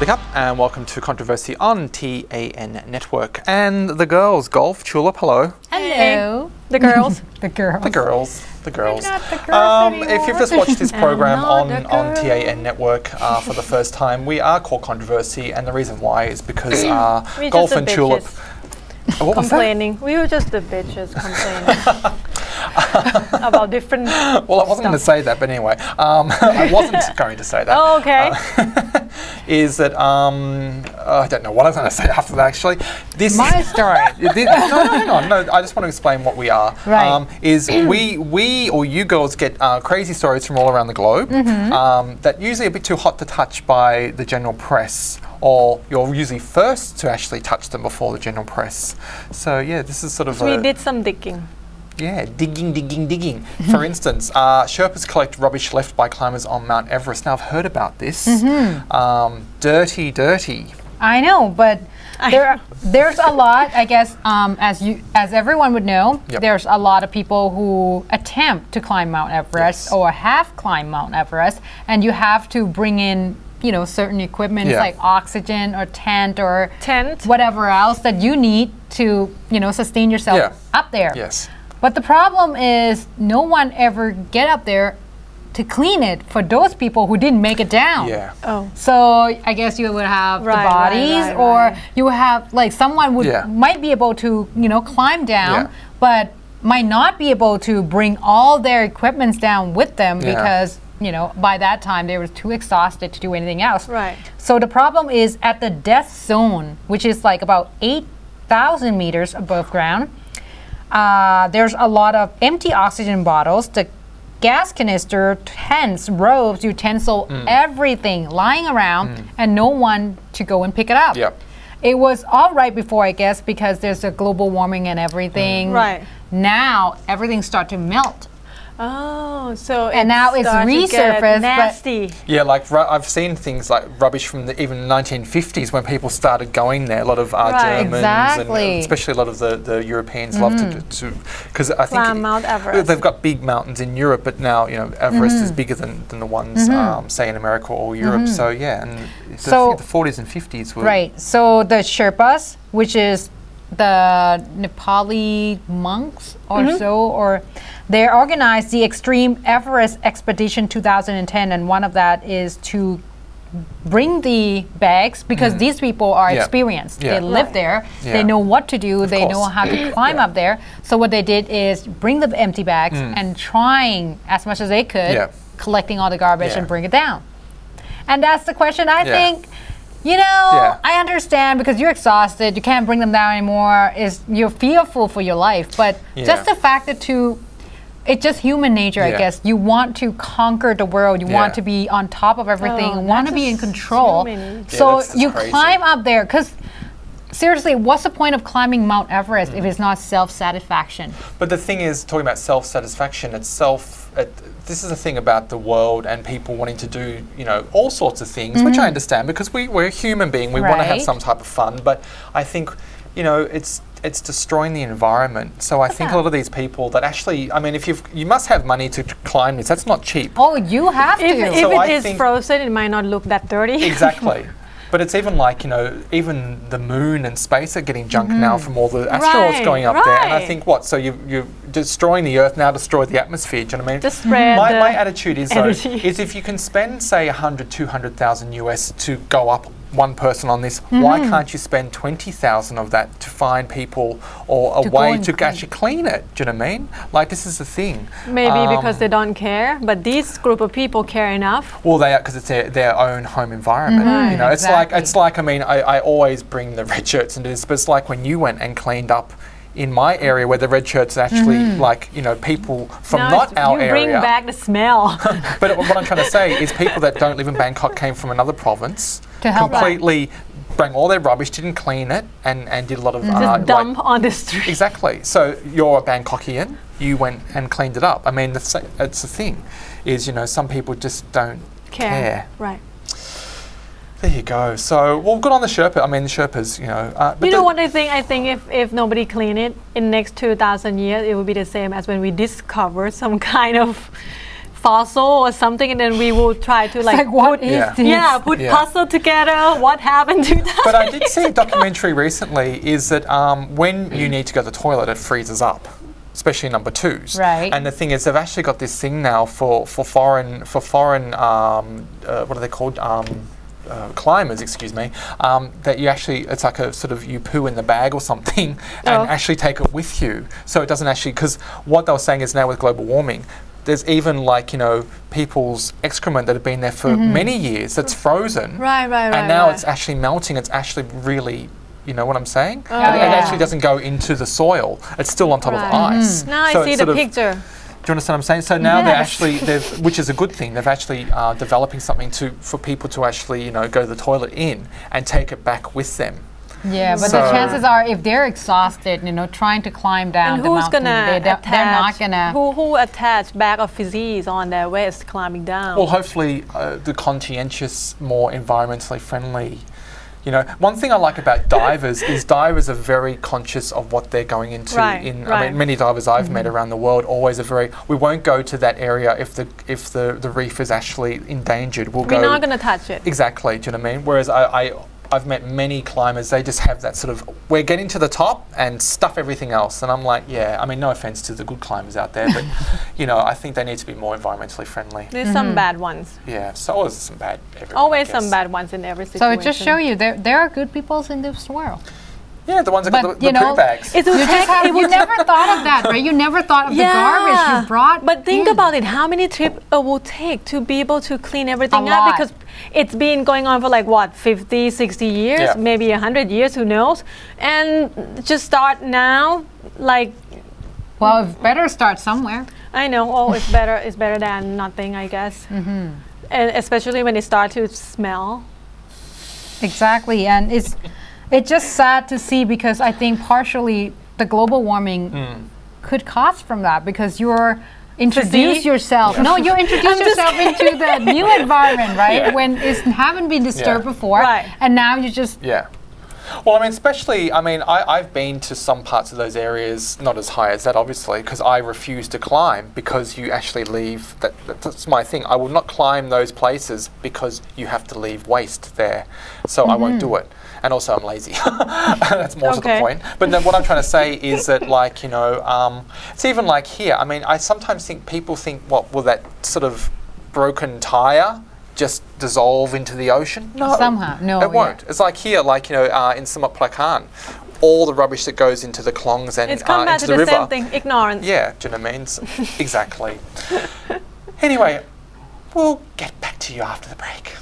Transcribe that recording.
Speak up and welcome to Controversy on TAN Network. And the girls, Golf, Tulip, hello. Hello. The girls. The girls. We're not the girls if you've just watched this program on TAN Network for the first time, we are called Controversy, and the reason why is because Golf and Tulip... What complaining. We were just the bitches complaining about different Well, I wasn't going to say that, but anyway. I wasn't going to say that. Oh, okay. Is that, I don't know what I was going to say after that, actually. This My story. No, hang on. No, I just want to explain what we are. Right. Is we or you girls get crazy stories from all around the globe that usually are a bit too hot to touch by the general press, or you're usually first to actually touch them before the general press. So yeah, this is sort of we did some digging. Yeah, digging. For instance, Sherpas collect rubbish left by climbers on Mount Everest. Now, I've heard about this. Dirty. I know, but there's a lot, I guess, as everyone would know, there's a lot of people who attempt to climb Mount Everest or have climbed Mount Everest, and you have to bring in certain equipment like oxygen or tent or whatever else that you need to sustain yourself up there. Yes. But the problem is no one ever get up there to clean it for those people who didn't make it down. Yeah. Oh. So I guess you would have the bodies, or you would have like someone might be able to climb down, but might not be able to bring all their equipments down with them because by that time they were too exhausted to do anything else. Right. So the problem is at the death zone, which is like about 8,000 meters above ground. There's a lot of empty oxygen bottles, the gas canister, tents, ropes, utensil, everything lying around, and no one to go and pick it up. Yep. It was all right before, I guess, because there's a global warming and everything. Right. Now everything starts to melt. Oh, so now it's resurfaced. Nasty. Yeah, like I've seen things like rubbish from even the 1950s when people started going there. A lot of Germans and especially a lot of the Europeans love to because I think Mount Everest. They've got big mountains in Europe, but now Everest is bigger than the ones say in America or Europe. So yeah, and so the 40s and 50s were right. So the Sherpas, which is the Nepali monks or they organized the Extreme Everest Expedition 2010, and one of that is to bring the bags because these people are experienced. They live there. They know what to do. They know how to climb up there. So what they did is bring the empty bags and trying as much as they could, collecting all the garbage and bring it down. And that's the question I think. I understand because you're exhausted, you can't bring them down anymore, you're fearful for your life, but just the fact that it's just human nature, I guess. You want to conquer the world, you want to be on top of everything, you want to be in control. So you climb up there, because seriously, what's the point of climbing Mount Everest if it's not self-satisfaction? But the thing is, talking about self-satisfaction, this is a thing about the world and people wanting to do, all sorts of things, which I understand because we're a human being. We want to have some type of fun, but I think, it's destroying the environment. So I think a lot of these people that actually, I mean, if you must have money to climb this. That's not cheap. Oh, you have to. If it is frozen, it might not look that dirty. Exactly. But it's even like, even the moon and space are getting junk now from all the astronauts going up there. And I think so you're destroying the Earth, now destroy the atmosphere, do you know what I mean? Just spread my attitude is, is if you can spend, say, 200,000 US to go up one person on this, why can't you spend 20,000 of that to find people or a way to actually clean it? Do you know what I mean? Like, this is the thing. Maybe because they don't care, but this group of people care enough. Well, they are, because it's their own home environment. It's like I mean, I always bring the red shirts into this, but it's like when you went and cleaned up in my area where the red shirts actually people from not our area. You bring back the smell. But what I'm trying to say is people that don't live in Bangkok came from another province to help completely bring all their rubbish, didn't clean it, and did a lot of just dump on the street. Exactly. So you're a Bangkokian, you went and cleaned it up. I mean, it's the thing is some people just don't care. Right. There you go. So, well, good on the Sherpa. I mean, the Sherpas, But what I think? I think if nobody clean it in the next 2,000 years, it will be the same as when we discover some kind of fossil or something, and then we will try to like, like what put, is this? yeah, put puzzle together. What happened to that? But I did see a documentary recently. Is that when you need to go to the toilet, it freezes up, especially number 2s. Right. And the thing is, they've actually got this thing now for foreign what are they called? Climbers, excuse me, that you actually, it's like a sort of, you poo in the bag or something and actually take it with you. So it doesn't actually, because what they were saying is now with global warming, there's even like, people's excrement that have been there for many years that's frozen. Right. And now it's actually melting. It's actually really, you know what I'm saying? Oh, it actually doesn't go into the soil. It's still on top of ice. Now So I see it's the sort of, picture. do you understand what I'm saying? So now they're actually, which is a good thing, they've actually developing something for people to actually, go to the toilet in and take it back with them. Yeah, but the chances are, if they're exhausted, trying to climb down And the who's mountain, gonna they're not gonna. Who attach bag of feces on their waist climbing down? Well, hopefully the conscientious, more environmentally friendly. One thing I like about divers is divers are very conscious of what they're going into. I mean, many divers I've met around the world always are very. We won't go to that area if the reef is actually endangered. We're not going to touch it. Exactly. Do you know what I mean? Whereas I've met many climbers, they just have that sort of, we're getting to the top and stuff everything else. And I'm like, yeah, I mean, no offense to the good climbers out there, but, I think they need to be more environmentally friendly. There's some bad ones. Yeah, so always some bad everywhere. Always some bad ones in every situation. So it just shows you there are good people in this world. Yeah, the ones that got the poo bags. You never thought of that, right? You never thought of the garbage you brought. But think about it, how many trips it will take to be able to clean everything A up? lot. Because it's been going on for like what, 50, 60 years, maybe 100 years, who knows? And just start now, like... Well, it's better start somewhere. I know, it's better than nothing, I guess. And especially when it starts to smell. Exactly, and it's just sad to see, because I think partially the global warming could cause from that, because you're introduce yourself. No, you introduce yourself into the new environment, right? When it haven't been disturbed before, and now you just Well, I mean, especially, I've been to some parts of those areas, not as high as that, obviously, because I refuse to climb because you actually leave, that's my thing. I will not climb those places because you have to leave waste there. So I won't do it. And also I'm lazy. That's more to the point. But then what I'm trying to say is that, like, it's even like here. I mean, I sometimes think people think, what, will that sort of broken tire just dissolve into the ocean? No. Somehow, no. It won't. It's like here, like, in Summit Plakan, all the rubbish that goes into the klongs and it's come back into to the river. Same thing, ignorance. Yeah, do you know what I mean? So, exactly. Anyway, we'll get back to you after the break.